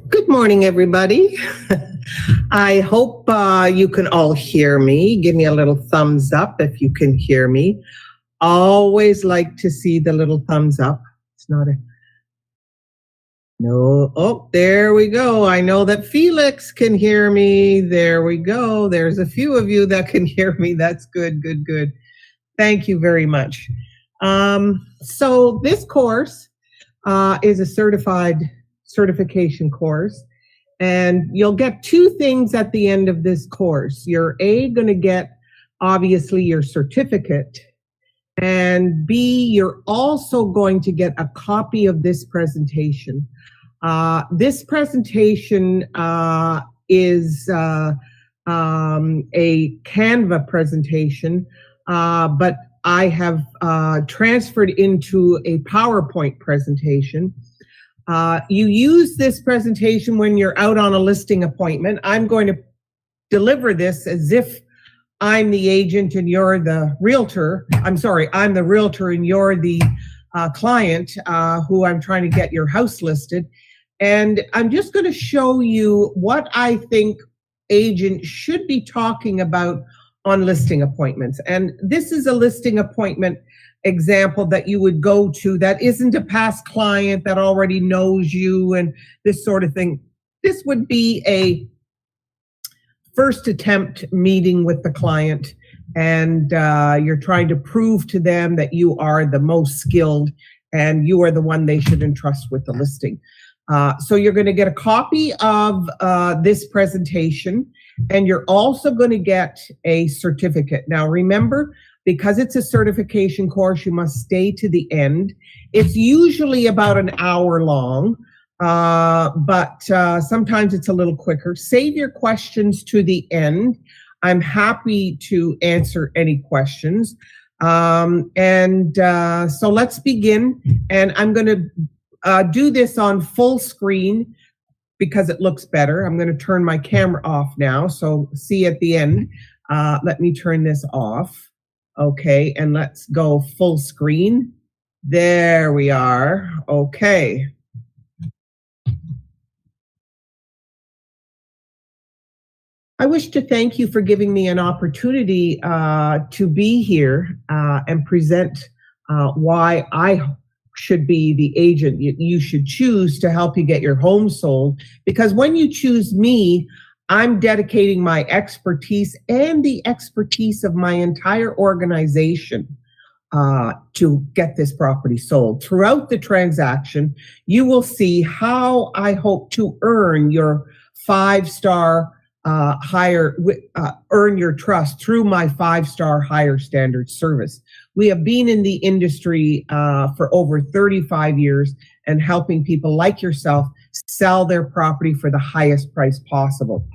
Good morning, everybody. I hope you can all hear me. Give me a little thumbs up if you can hear me. Always like to see the little thumbs up. It's not a... No. Oh, there we go. I know that Felix can hear me. There we go. There's a few of you that can hear me. That's good, good, good. Thank you very much. So this course is a certification course, and you'll get two things at the end of this course. You're going to get obviously your certificate, and B, you're also going to get a copy of this presentation. This presentation is a Canva presentation, but I have transferred into a PowerPoint presentation. You use this presentation when you're out on a listing appointment. I'm going to deliver this as if I'm the agent and you're the realtor. I'm sorry, I'm the realtor and you're the client who I'm trying to get your house listed. And I'm just going to show you what I think agents should be talking about on listing appointments. And this is a listing appointment example that you would go to that isn't a past client that already knows you and this sort of thing. This would be a first attempt meeting with the client, and you're trying to prove to them that you are the most skilled and you are the one they should entrust with the listing. So you're going to get a copy of this presentation, and you're also going to get a certificate. Now remember, because it's a certification course, you must stay to the end. It's usually about an hour long, but sometimes it's a little quicker. Save your questions to the end. I'm happy to answer any questions. So let's begin. And I'm going to do this on full screen because it looks better. I'm going to turn my camera off now, so see at the end. Let me turn this off. Okay, and let's go full screen. There we are. Okay. I wish to thank you for giving me an opportunity to be here and present why I should be the agent you should choose to help you get your home sold. Because when you choose me, I'm dedicating my expertise and the expertise of my entire organization to get this property sold. Throughout the transaction, you will see how I hope to earn your 5-star earn your trust through my 5-star higher standard service. We have been in the industry for over 35 years and helping people like yourself sell their property for the highest price possible.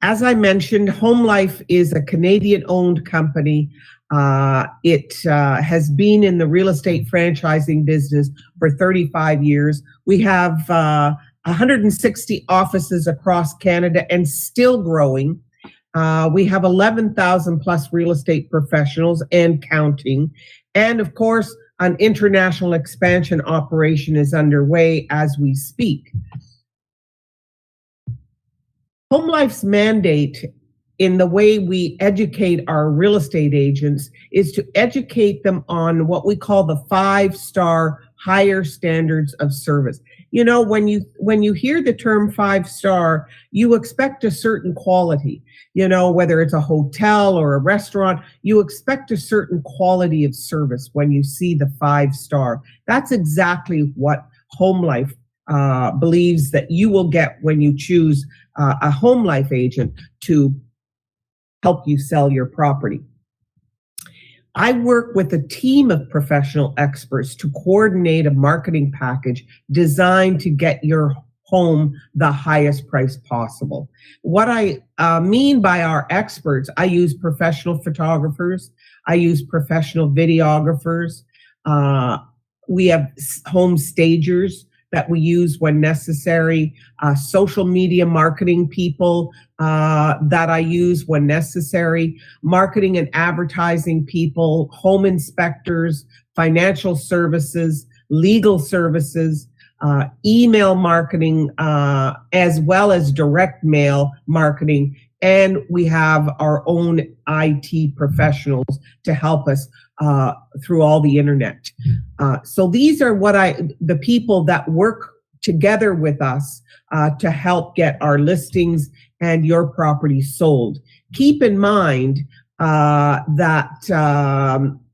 As I mentioned, HomeLife is a Canadian-owned company. It has been in the real estate franchising business for 35 years. We have 160 offices across Canada and still growing. We have 11,000 plus real estate professionals and counting. And of course, an international expansion operation is underway as we speak. HomeLife's mandate in the way we educate our real estate agents is to educate them on what we call the 5-star higher standards of service. You know, when you hear the term 5-star, you expect a certain quality. You know, whether it's a hotel or a restaurant, you expect a certain quality of service when you see the 5-star. That's exactly what HomeLife believes that you will get when you choose a HomeLife agent to help you sell your property. I work with a team of professional experts to coordinate a marketing package designed to get your home the highest price possible. What I mean by our experts, I use professional photographers, I use professional videographers, we have home stagers that we use when necessary, social media marketing people that I use when necessary, marketing and advertising people, home inspectors, financial services, legal services, email marketing, as well as direct mail marketing. And we have our own IT professionals to help us through all the internet. So these are the people that work together with us to help get our listings and your property sold. Keep in mind that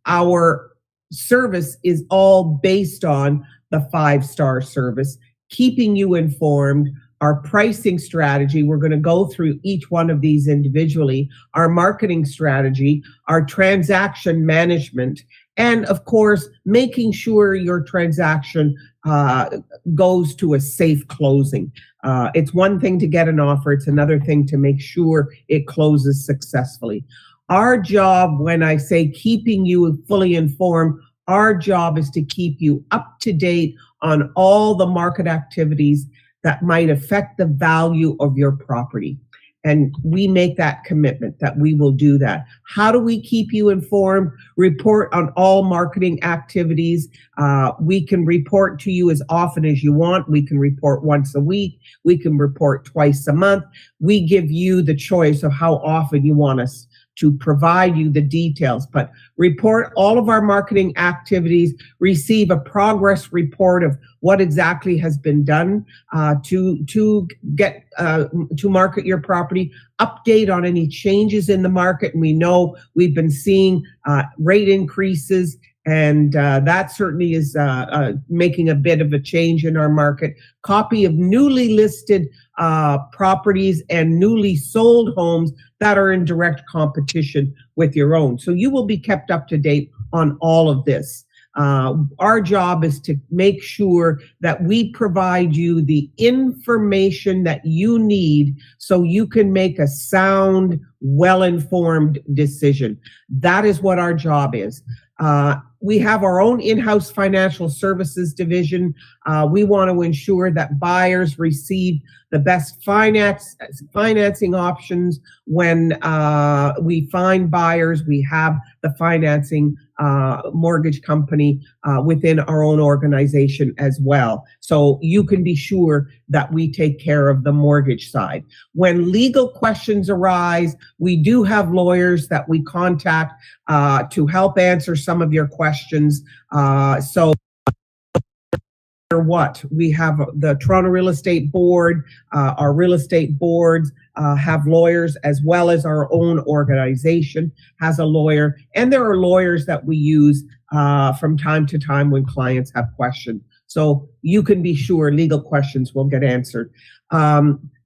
our service is all based on the 5-star service, keeping you informed. Our pricing strategy, we're going to go through each one of these individually, our marketing strategy, our transaction management, and of course, making sure your transaction goes to a safe closing. It's one thing to get an offer, it's another thing to make sure it closes successfully. Our job, when I say keeping you fully informed, our job is to keep you up to date on all the market activities that might affect the value of your property. And we make that commitment that we will do that. How do we keep you informed? Report on all marketing activities. We can report to you as often as you want. We can report once a week. We can report twice a month. We give you the choice of how often you want us to provide you the details, but report all of our marketing activities, receive a progress report of what exactly has been done to market your property, update on any changes in the market. And we know we've been seeing rate increases, and that certainly is making a bit of a change in our market. Copy of newly listed properties and newly sold homes that are in direct competition with your own. So you will be kept up to date on all of this. Our job is to make sure that we provide you the information that you need so you can make a sound, well-informed decision. That is what our job is. We have our own in-house financial services division. We want to ensure that buyers receive the best financing options. When we find buyers, we have the financing mortgage company within our own organization as well. So you can be sure that we take care of the mortgage side. When legal questions arise, we do have lawyers that we contact to help answer some of your questions. So what we have, the Toronto Real Estate Board, our real estate boards have lawyers, as well as our own organization has a lawyer, and there are lawyers that we use from time to time when clients have questions. So you can be sure legal questions will get answered.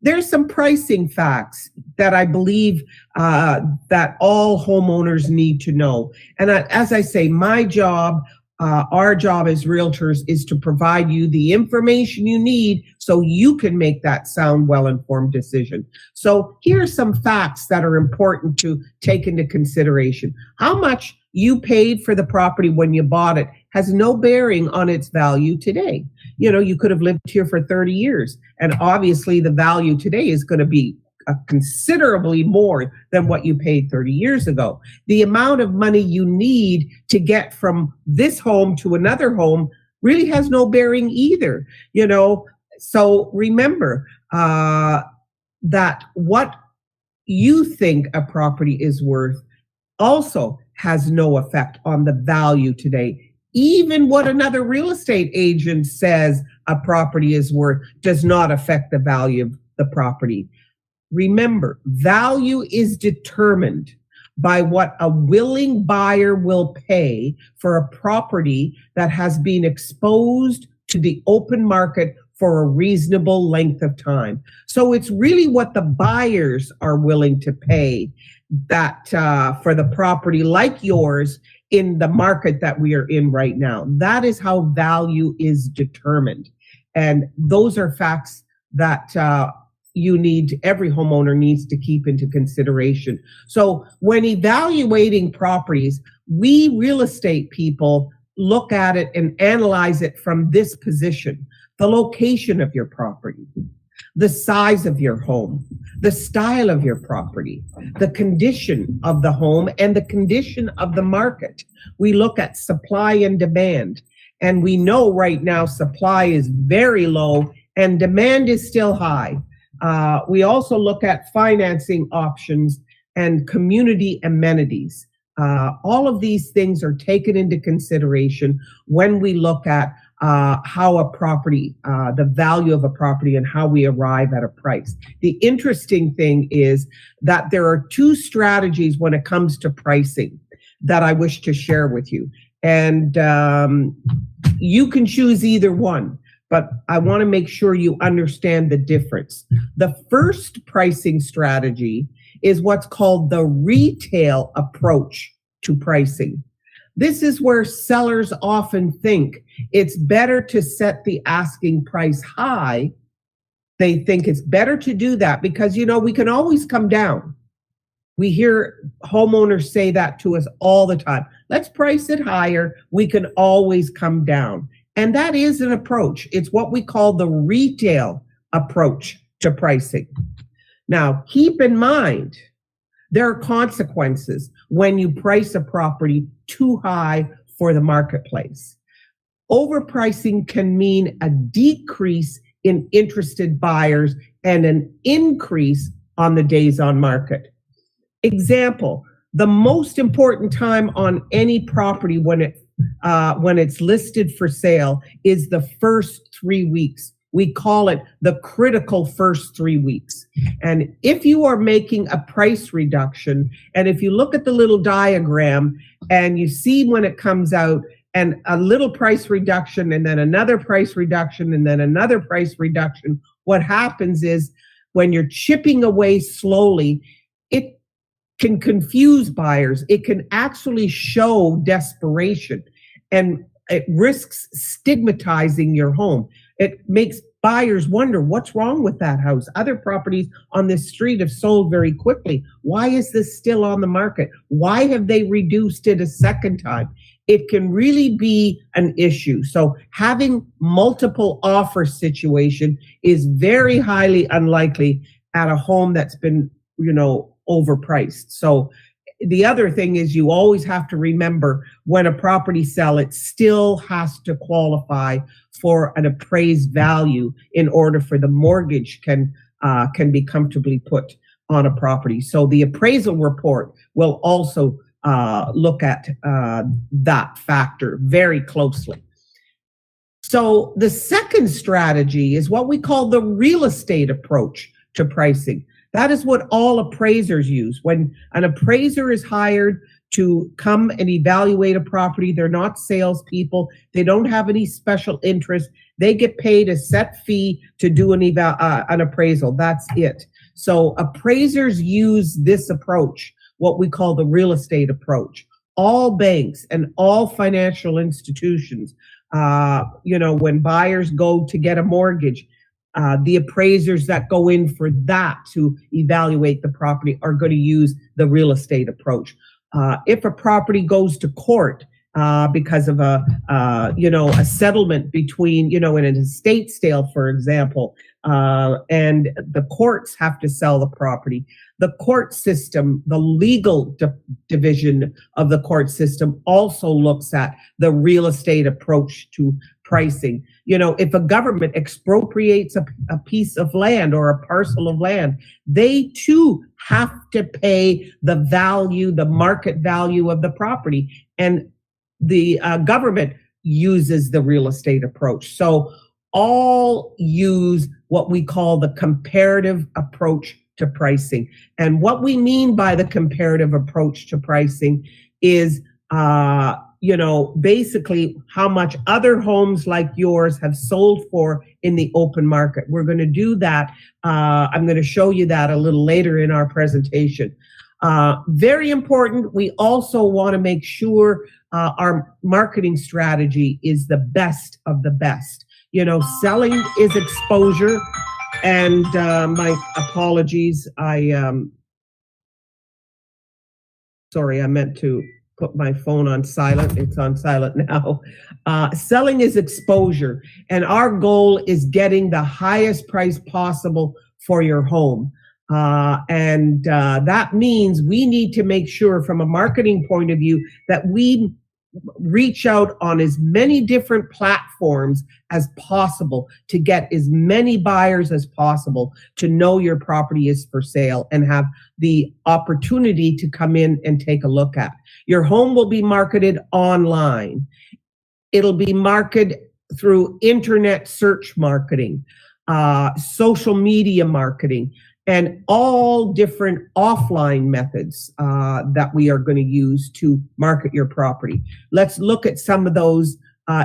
There's some pricing facts that I believe that all homeowners need to know. And as I say, my job, our job as realtors is to provide you the information you need so you can make that sound, well-informed decision. So here are some facts that are important to take into consideration. How much you paid for the property when you bought it has no bearing on its value today. You know, you could have lived here for 30 years, and obviously the value today is going to be considerably more than what you paid 30 years ago. The amount of money you need to get from this home to another home really has no bearing either, you know. So remember that what you think a property is worth also has no effect on the value today. Even what another real estate agent says a property is worth does not affect the value of the property. Remember, value is determined by what a willing buyer will pay for a property that has been exposed to the open market for a reasonable length of time. So it's really what the buyers are willing to pay that for the property like yours in the market that we are in right now. That is how value is determined. And those are facts that every homeowner needs to keep into consideration. So when evaluating properties, we real estate people look at it and analyze it from this position: the location of your property, the size of your home, the style of your property, the condition of the home, and the condition of the market. We look at supply and demand. And we know right now supply is very low and demand is still high. We also look at financing options and community amenities. All of these things are taken into consideration when we look at how a property, the value of a property, and how we arrive at a price. The interesting thing is that there are two strategies when it comes to pricing that I wish to share with you. And you can choose either one, but I want to make sure you understand the difference. The first pricing strategy is what's called the retail approach to pricing. This is where sellers often think it's better to set the asking price high. They think it's better to do that because, we can always come down. We hear homeowners say that to us all the time. Let's price it higher. We can always come down. And that is an approach. It's what we call the retail approach to pricing. Now, keep in mind, there are consequences when you price a property too high for the marketplace. Overpricing can mean a decrease in interested buyers and an increase on the days on market. Example, the most important time on any property when it's listed for sale is the first 3 weeks. We call it the critical first 3 weeks. And if you are making a price reduction, and if you look at the little diagram and you see when it comes out and a little price reduction and then another price reduction and then another price reduction, what happens is when you're chipping away slowly, it can confuse buyers. It can actually show desperation, and it risks stigmatizing your home. It makes buyers wonder, what's wrong with that house? Other properties on this street have sold very quickly. Why is this still on the market? Why have they reduced it a second time? It can really be an issue. So having multiple offer situation is very highly unlikely at a home that's been, overpriced. So the other thing is you always have to remember when a property sells, it still has to qualify for an appraised value in order for the mortgage can be comfortably put on a property. So the appraisal report will also look at that factor very closely. So the second strategy is what we call the real estate approach to pricing. That is what all appraisers use. When an appraiser is hired to come and evaluate a property, they're not salespeople. They don't have any special interest. They get paid a set fee to do an appraisal. That's it. So appraisers use this approach, what we call the real estate approach. All banks and all financial institutions, when buyers go to get a mortgage, the appraisers that go in for that to evaluate the property are going to use the real estate approach. If a property goes to court because of a settlement between, in an estate sale, for example, and the courts have to sell the property, the court system, the legal division of the court system also looks at the real estate approach to pricing. If a government expropriates a piece of land or a parcel of land, they too have to pay the value, the market value of the property. And the government uses the real estate approach. So all use what we call the comparative approach to pricing. And what we mean by the comparative approach to pricing is basically how much other homes like yours have sold for in the open market. We're going to do that. I'm going to show you that a little later in our presentation. Very important. We also want to make sure our marketing strategy is the best of the best. Selling is exposure. And my apologies. Sorry, I meant to put my phone on silent. It's on silent now. Selling is exposure, and our goal is getting the highest price possible for your home. And that means we need to make sure from a marketing point of view that we reach out on as many different platforms as possible to get as many buyers as possible to know your property is for sale and have the opportunity to come in and take a look at. Your home will be marketed online. It'll be marketed through internet search marketing, social media marketing, and all different offline methods that we are going to use to market your property. Let's look at some of those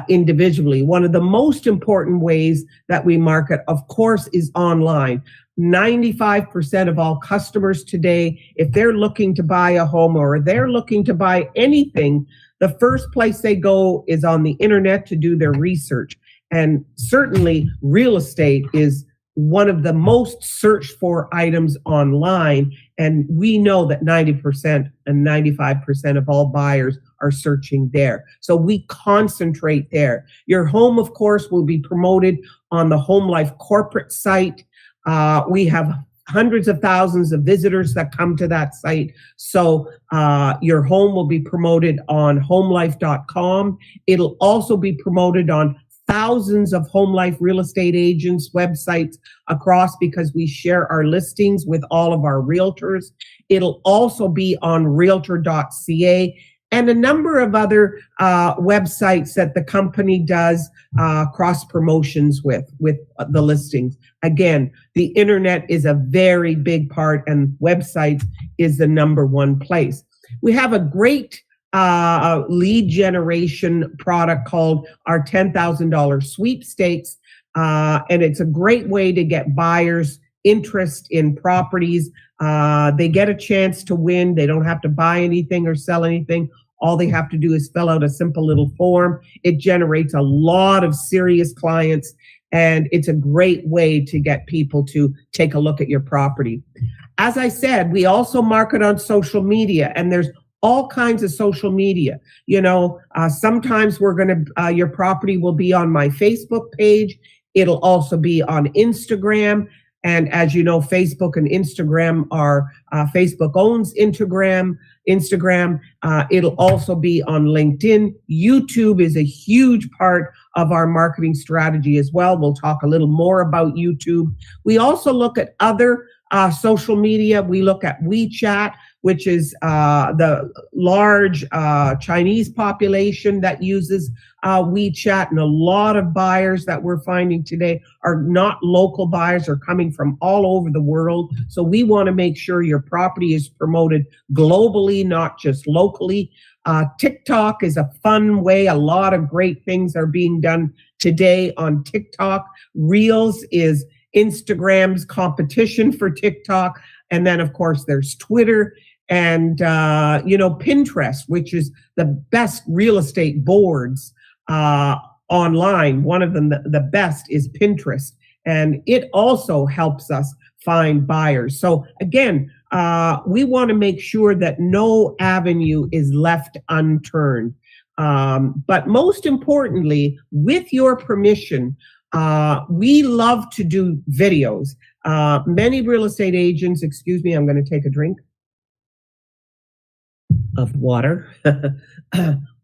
individually. One of the most important ways that we market, of course, is online. 95% of all customers today, if they're looking to buy a home or they're looking to buy anything, the first place they go is on the internet to do their research. And certainly real estate is one of the most searched for items online. And we know that 90% and 95% of all buyers are searching there. So we concentrate there. Your home, of course, will be promoted on the HomeLife corporate site. We have hundreds of thousands of visitors that come to that site. So your home will be promoted on homelife.com. It'll also be promoted on thousands of HomeLife real estate agents' websites across, because we share our listings with all of our realtors. It'll also be on realtor.ca and a number of other websites that the company does cross promotions with the listings. Again, the internet is a very big part, and websites is the number one place. We have a great lead generation product called our $10,000 Sweepstakes, and it's a great way to get buyers interest in properties. They get a chance to win. They don't have to buy anything or sell anything. All they have to do is fill out a simple little form. It generates a lot of serious clients, and it's a great way to get people to take a look at your property. As I said, we also market on social media, and there's all kinds of social media. You know, sometimes your property will be on my Facebook page. It'll also be on Instagram. And as you know, Facebook and Instagram are, Facebook owns Instagram. It'll also be on LinkedIn. YouTube is a huge part of our marketing strategy as well. We'll talk a little more about YouTube. We also look at other social media. We look at WeChat, which is the large Chinese population that uses WeChat, and a lot of buyers that we're finding today are not local buyers, are coming from all over the world. So we want to make sure your property is promoted globally, not just locally. TikTok is a fun way. A lot of great things are being done today on TikTok. Reels is Instagram's competition for TikTok. And then, of course, there's Twitter and, Pinterest, which is the best real estate boards online. One of them, the best, is Pinterest. And it also helps us find buyers. So again, we want to make sure that no avenue is left unturned. But most importantly, with your permission, we love to do videos. Many real estate agents, excuse me, I'm going to take a drink of water.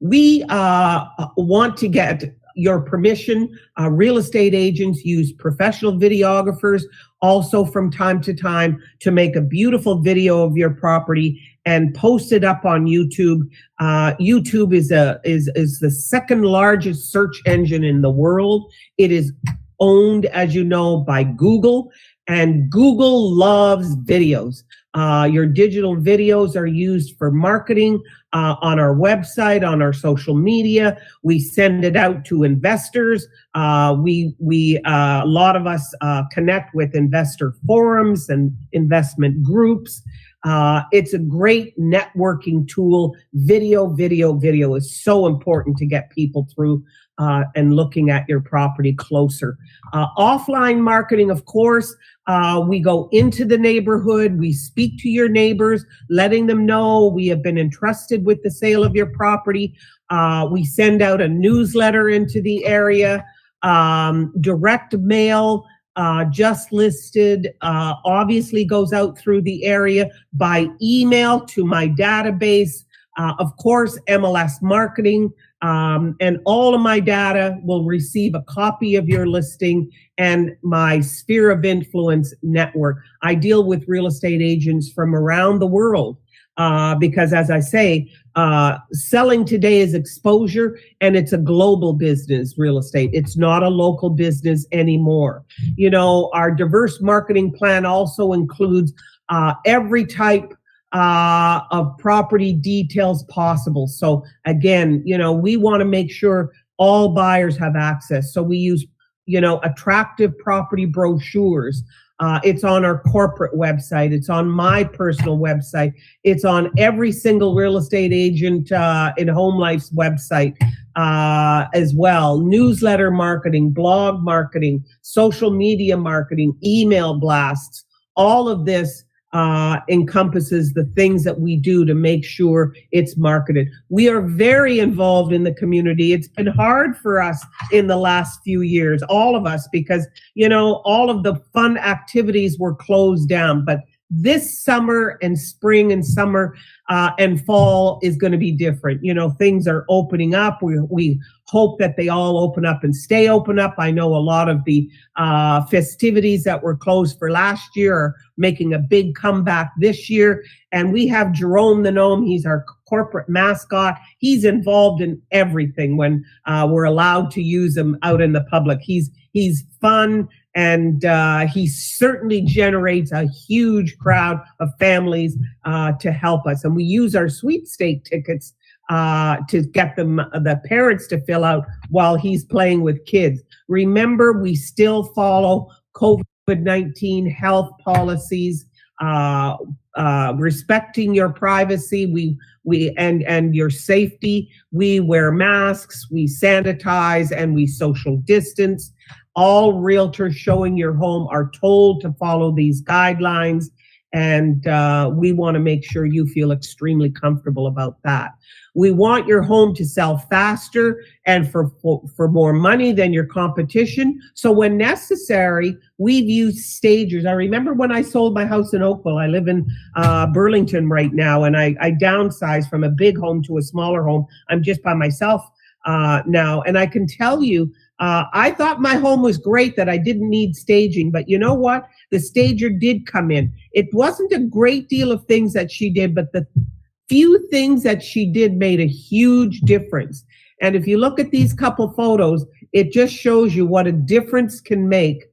We want to get your permission. Real estate agents use professional videographers also from time to time to make a beautiful video of your property and post it up on YouTube. YouTube is the second largest search engine in the world. It is owned, as you know, by Google, and Google loves videos. Your digital videos are used for marketing on our website, on our social media. We send it out to investors. A lot of us connect with investor forums and investment groups. It's a great networking tool. Video is so important to get people through and looking at your property closer. Offline marketing, of course, we go into the neighborhood, we speak to your neighbors, letting them know we have been entrusted with the sale of your property. We send out a newsletter into the area, direct mail, just listed, obviously goes out through the area, by email to my database. Of course, MLS marketing, and all of my data will receive a copy of your listing and my sphere of influence network. I deal with real estate agents from around the world because, as I say, selling today is exposure, and it's a global business, real estate. It's not a local business anymore. You know, our diverse marketing plan also includes every type of property details possible. So again, you know, we want to make sure all buyers have access. So we use, you know, attractive property brochures. It's on our corporate website. It's on my personal website. It's on every single real estate agent in HomeLife's website as well. Newsletter marketing, blog marketing, social media marketing, email blasts. All of this encompasses the things that we do to make sure it's marketed. We are very involved in the community. It's been hard for us in the last few years, all of us, because, you know, all of the fun activities were closed down. But this summer and spring and summer and fall is going to be different. You know, things are opening up. We hope that they all open up and stay open up. I know a lot of the festivities that were closed for last year are making a big comeback this year. And we have Jerome the Gnome. He's our corporate mascot. He's involved in everything when we're allowed to use him out in the public. He's fun, and he certainly generates a huge crowd of families to help us. And we use our sweepstake tickets to get them, the parents, to fill out while he's playing with kids. Remember, we still follow COVID-19 health policies, respecting your privacy, and your safety. We wear masks, we sanitize, and we social distance. All realtors showing your home are told to follow these guidelines, and we want to make sure you feel extremely comfortable about that. We want your home to sell faster and for more money than your competition. So when necessary, we've used stagers. I remember when I sold my house in Oakville. I live in Burlington right now, and I downsized from a big home to a smaller home. I'm just by myself now, and I can tell you, I thought my home was great, that I didn't need staging, but you know what? The stager did come in. It wasn't a great deal of things that she did, but the few things that she did made a huge difference. And if you look at these couple photos, it just shows you what a difference can make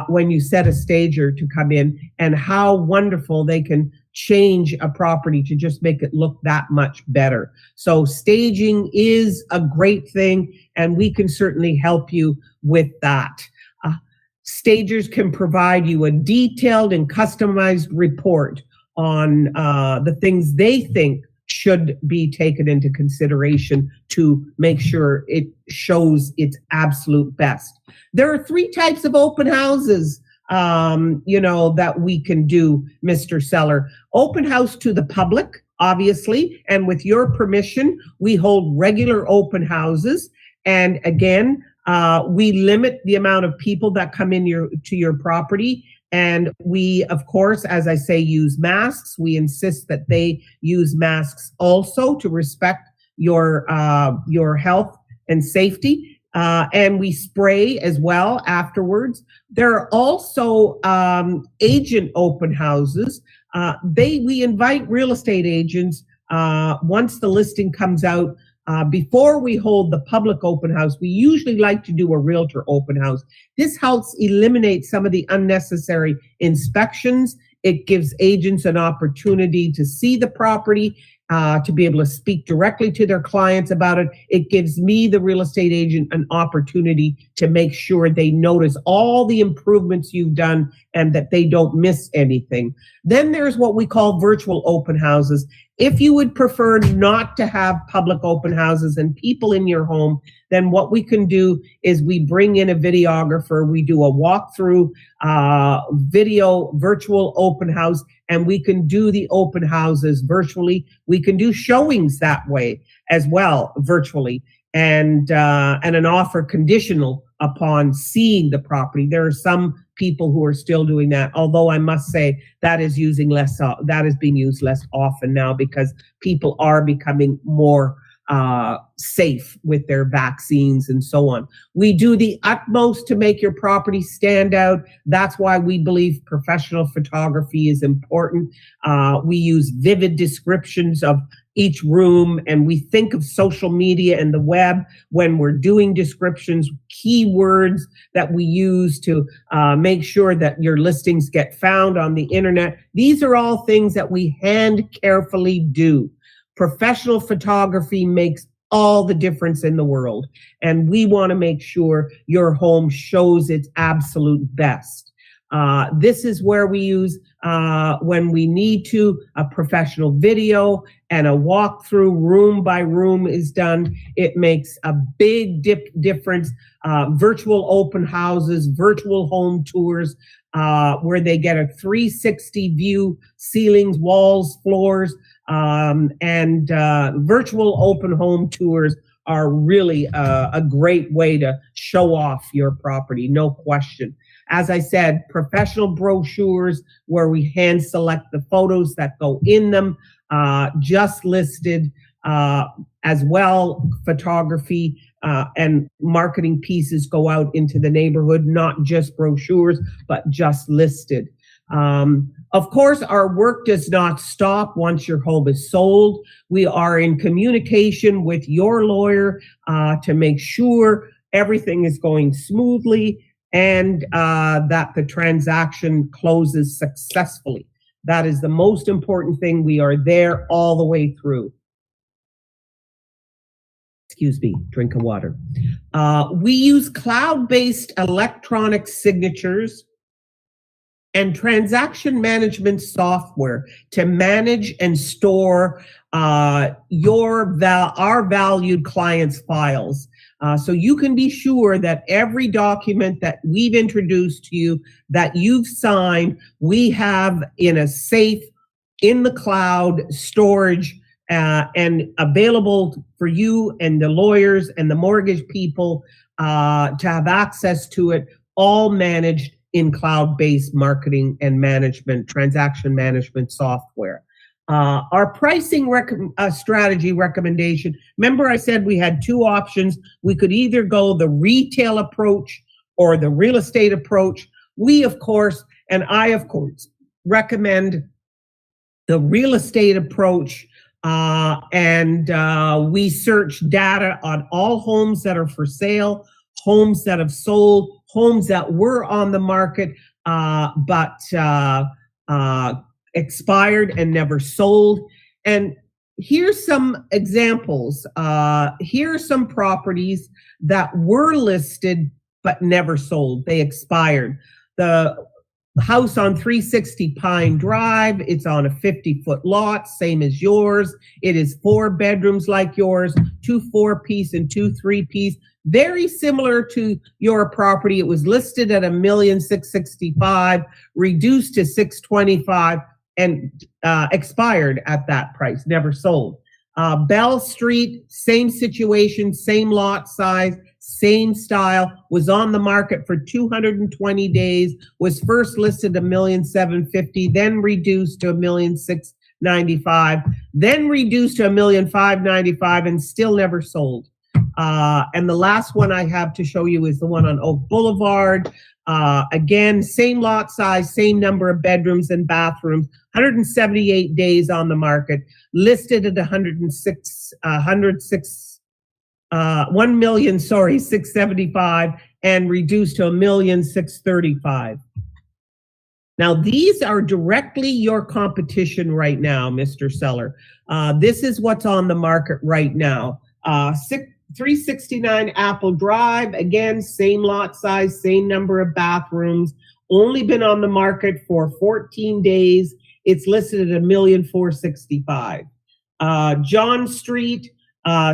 when you set a stager to come in, and how wonderful they can change a property to just make it look that much better. So staging is a great thing, and we can certainly help you with that. Stagers can provide you a detailed and customized report on the things they think should be taken into consideration to make sure it shows its absolute best. There are 3 types of open houses that we can do, Mr. Seller. Open house to the public, obviously, and with your permission, we hold regular open houses. And again, we limit the amount of people that come in to your property. And we, of course, as I say, use masks. We insist that they use masks also to respect your health and safety. And we spray as well afterwards. There are also agent open houses. We invite real estate agents once the listing comes out. Before we hold the public open house, we usually like to do a realtor open house. This helps eliminate some of the unnecessary inspections. It gives agents an opportunity to see the property, to be able to speak directly to their clients about it. It gives me, the real estate agent, an opportunity to make sure they notice all the improvements you've done and that they don't miss anything. Then there's what we call virtual open houses. If you would prefer not to have public open houses and people in your home, then what we can do is we bring in a videographer. We do a walkthrough video virtual open house, and we can do the open houses virtually. We can do showings that way as well, virtually, and an offer conditional upon seeing the property. There are some people who are still doing that. Although I must say that is being used less often now because people are becoming more safe with their vaccines and so on. We do the utmost to make your property stand out. That's why we believe professional photography is important. We use vivid descriptions of each room, and we think of social media and the web when we're doing descriptions, keywords that we use to make sure that your listings get found on the internet. These are all things that we hand carefully do. Professional photography makes all the difference in the world, and we want to make sure your home shows its absolute best. This is where we use, when we need to, a professional video and a walkthrough room by room is done. It makes a big difference. Virtual open houses, virtual home tours, where they get a 360 view, ceilings, walls, floors, and virtual open home tours are really a great way to show off your property, no question. As I said, professional brochures where we hand select the photos that go in them, just listed, as well. Photography and marketing pieces go out into the neighborhood, not just brochures, but just listed. Of course, our work does not stop once your home is sold. We are in communication with your lawyer to make sure everything is going smoothly and that the transaction closes successfully. That is the most important thing. We are there all the way through. Excuse me, drink of water. We use cloud-based electronic signatures and transaction management software to manage and store our valued clients' files. So you can be sure that every document that we've introduced to you, that you've signed, we have in a safe, in the cloud storage, and available for you and the lawyers and the mortgage people to have access to it, all managed in cloud-based marketing and management, transaction management software. Our pricing strategy recommendation, remember I said we had two options. We could either go the retail approach or the real estate approach. We, of course, and I, of course, recommend the real estate approach, and we search data on all homes that are for sale, homes that have sold, homes that were on the market but expired and never sold. And here's some examples. Here are some properties that were listed but never sold. They expired. The house on 360 Pine Drive, it's on a 50-foot lot, same as yours. It is 4 bedrooms like yours, 2 4-piece and 2 3-piece. Very similar to your property. It was listed at $1,665,000, reduced to $625,000, and expired at that price, never sold. Bell Street, same situation, same lot size, same style, was on the market for 220 days, was first listed $1,750,000, then reduced to $1,695,000, then reduced to $1,595,000, and still never sold. And the last one I have to show you is the one on Oak Boulevard. Again, same lot size, same number of bedrooms and bathrooms, 178 days on the market, listed at $1,675,000 and reduced to $1,635,000. Now, these are directly your competition right now, Mr. Seller. This is what's on the market right now. 369 Apple Drive, again, same lot size, same number of bathrooms, only been on the market for 14 days. It's listed at $1,465,000. John Street,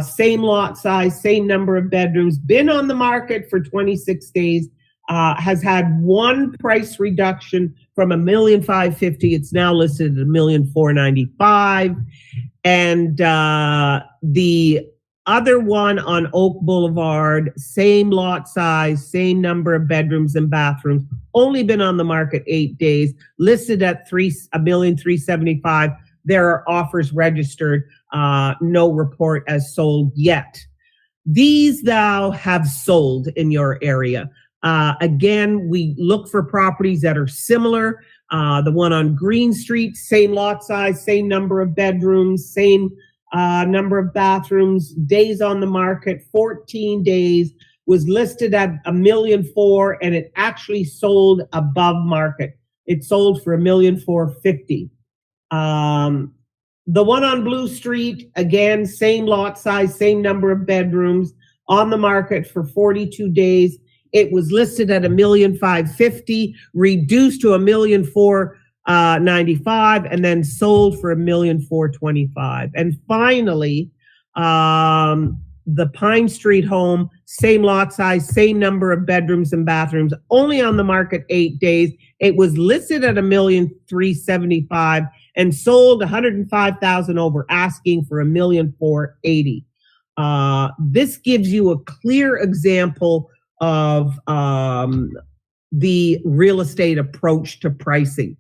same lot size, same number of bedrooms, been on the market for 26 days, has had one price reduction from $1,550,000. It's now listed at $1,495,000. And the Other one on Oak Boulevard, same lot size, same number of bedrooms and bathrooms, only been on the market 8 days, listed at $1,375,000. There are offers registered, no report as sold yet. These thou have sold in your area. Again, we look for properties that are similar. The one on Green Street, same lot size, same number of bedrooms, same number of bathrooms, days on the market, 14 days, was listed at $1,400,000, and it actually sold above market. It sold for $1,450,000. The one on Blue Street, again, same lot size, same number of bedrooms, on the market for 42 days. It was listed at $1,550,000, reduced to $1,495,000, and then sold for $1,425,000. And finally, the Pine Street home, same lot size, same number of bedrooms and bathrooms, only on the market 8 days. It was listed at $1,375,000 and sold $105,000 over asking for $1,480,000. This gives you a clear example of the real estate approach to pricing.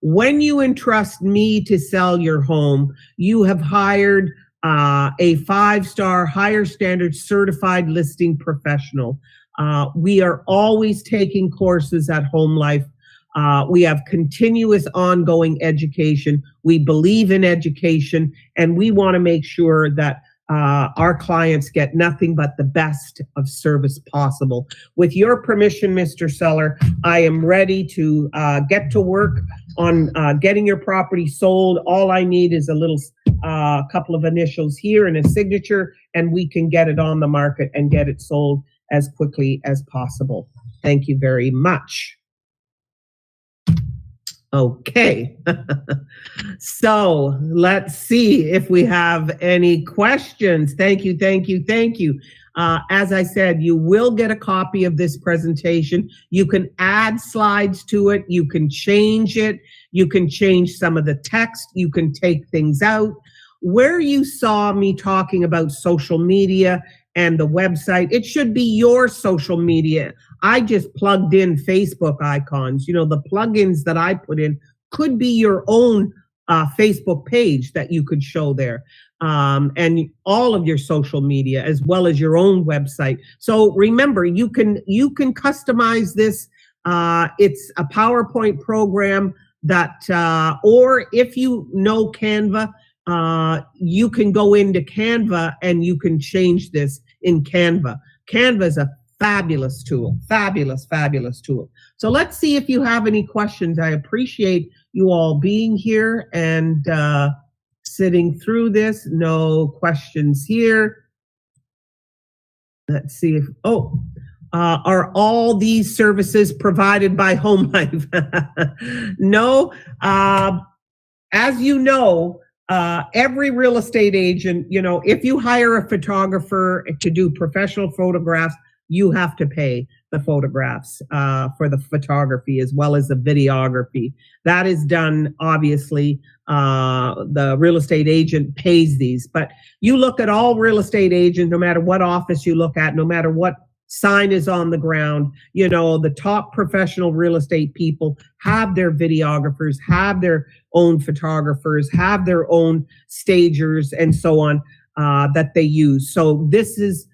When you entrust me to sell your home, you have hired a 5-star, higher standard certified listing professional. We are always taking courses at HomeLife. We have continuous ongoing education. We believe in education, and we want to make sure that our clients get nothing but the best of service possible. With your permission, Mr. Seller, I am ready to get to work on getting your property sold. All I need is a little couple of initials here and a signature, and we can get it on the market and get it sold as quickly as possible. Thank you very much. Okay, so let's see if we have any questions. Thank you, thank you, thank you. As I said, you will get a copy of this presentation. You can add slides to it. You can change it. You can change some of the text. You can take things out. Where you saw me talking about social media and the website, it should be your social media. I just plugged in Facebook icons. You know, the plugins that I put in could be your own Facebook page that you could show there, and all of your social media as well as your own website. So remember, you can customize this. It's a PowerPoint program that, or if you know Canva, you can go into Canva and you can change this in Canva. Canva is a fabulous tool, fabulous tool. So let's see if you have any questions. I appreciate you all being here and sitting through this. No questions here. Let's see if, are all these services provided by HomeLife? No. As you know, every real estate agent, you know, if you hire a photographer to do professional photographs, you have to pay the photographs for the photography as well as the videography. That is done, obviously, the real estate agent pays these. But you look at all real estate agents, no matter what office you look at, no matter what sign is on the ground, you know, the top professional real estate people have their videographers, have their own photographers, have their own stagers and so on that they use. So this is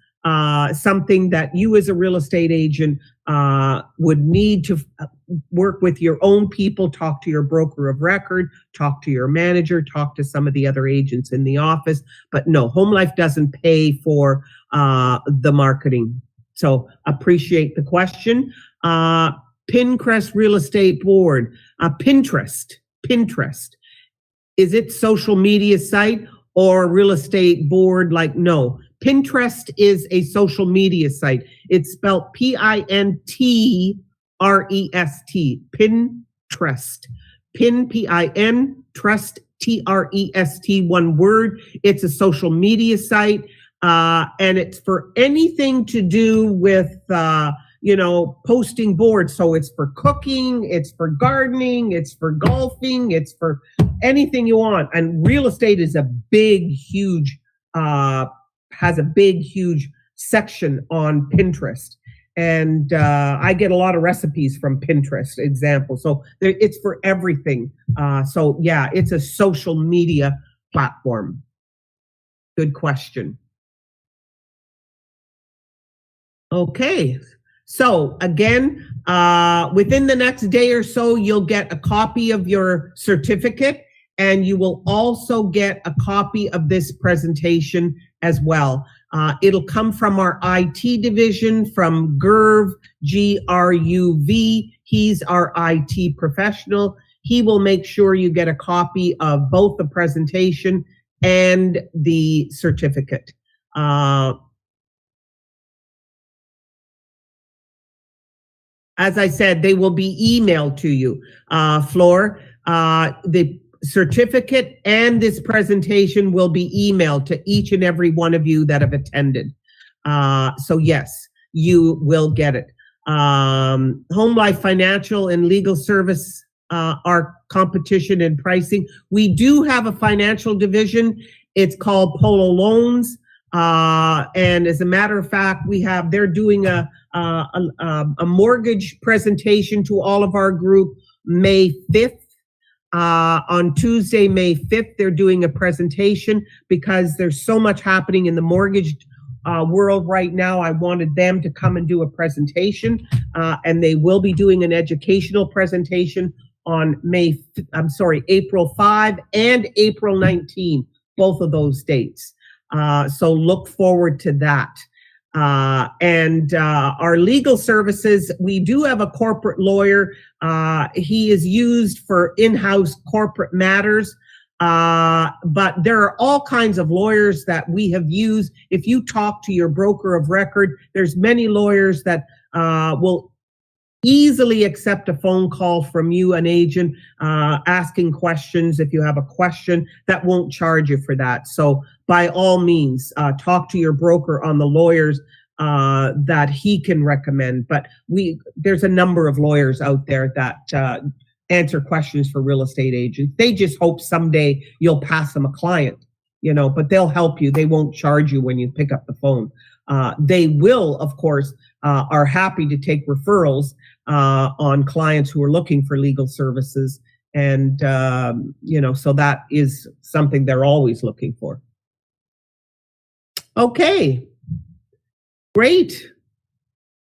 something that you as a real estate agent would need to work with your own people, talk to your broker of record, talk to your manager, talk to some of the other agents in the office. But no, HomeLife doesn't pay for the marketing. So appreciate the question. Pinterest Real Estate Board, Pinterest. Is it social media site or real estate board? Like, no. Pinterest is a social media site. It's spelled Pinterest. Pinterest. Trust, TREST, one word. It's a social media site, and it's for anything to do with, you know, posting boards. So it's for cooking, it's for gardening, it's for golfing, it's for anything you want. And real estate is a big, huge has a big, huge section on Pinterest. And I get a lot of recipes from Pinterest, example. So it's for everything. So yeah, it's a social media platform. Good question. Okay. So again, within the next day or so, you'll get a copy of your certificate, and you will also get a copy of this presentation as well. It'll come from our IT division, from Gerv, G-R-U-V. He's our IT professional. He will make sure you get a copy of both the presentation and the certificate. As I said, they will be emailed to you, Flor. The certificate and this presentation will be emailed to each and every one of you that have attended. So yes, you will get it. HomeLife Financial and Legal Service are competition and pricing. We do have a financial division. It's called Polo Loans. And as a matter of fact, they're doing a mortgage presentation to all of our group May 5th. On Tuesday, May 5th, they're doing a presentation because there's so much happening in the mortgage world right now. I wanted them to come and do a presentation, and they will be doing an educational presentation on April 5 and April 19, both of those dates. So look forward to that. And our legal services, we do have a corporate lawyer. He is used for in-house corporate matters, but there are all kinds of lawyers that we have used. If you talk to your broker of record, there's many lawyers that will easily accept a phone call from you, an agent, asking questions. If you have a question, that won't charge you for that. So by all means, talk to your broker on the lawyers that he can recommend. But there's a number of lawyers out there that answer questions for real estate agents. They just hope someday you'll pass them a client, but they'll help you. They won't charge you when you pick up the phone. They will, of course, are happy to take referrals on clients who are looking for legal services. And, so that is something they're always looking for. Okay. Great.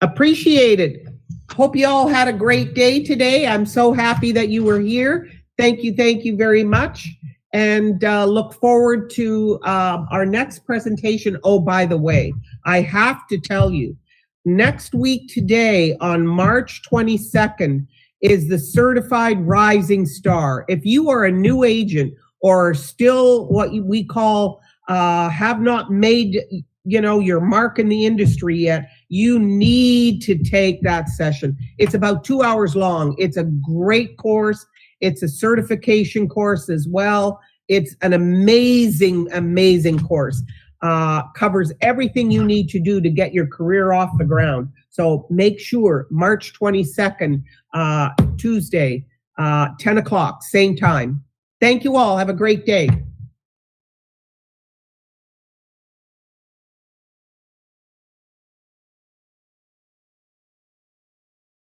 Appreciate it. Hope you all had a great day today. I'm so happy that you were here. Thank you very much. And look forward to our next presentation. Oh, by the way, I have to tell you, next week today on March 22nd is the Certified Rising Star. If you are a new agent or still what we call have not made your mark in the industry yet, you need to take that session. It's about 2 hours long. It's a great course. It's a certification course as well. It's an amazing, amazing course. Covers everything you need to do to get your career off the ground. So make sure March 22nd, Tuesday, 10 o'clock, same time. Thank you all. Have a great day.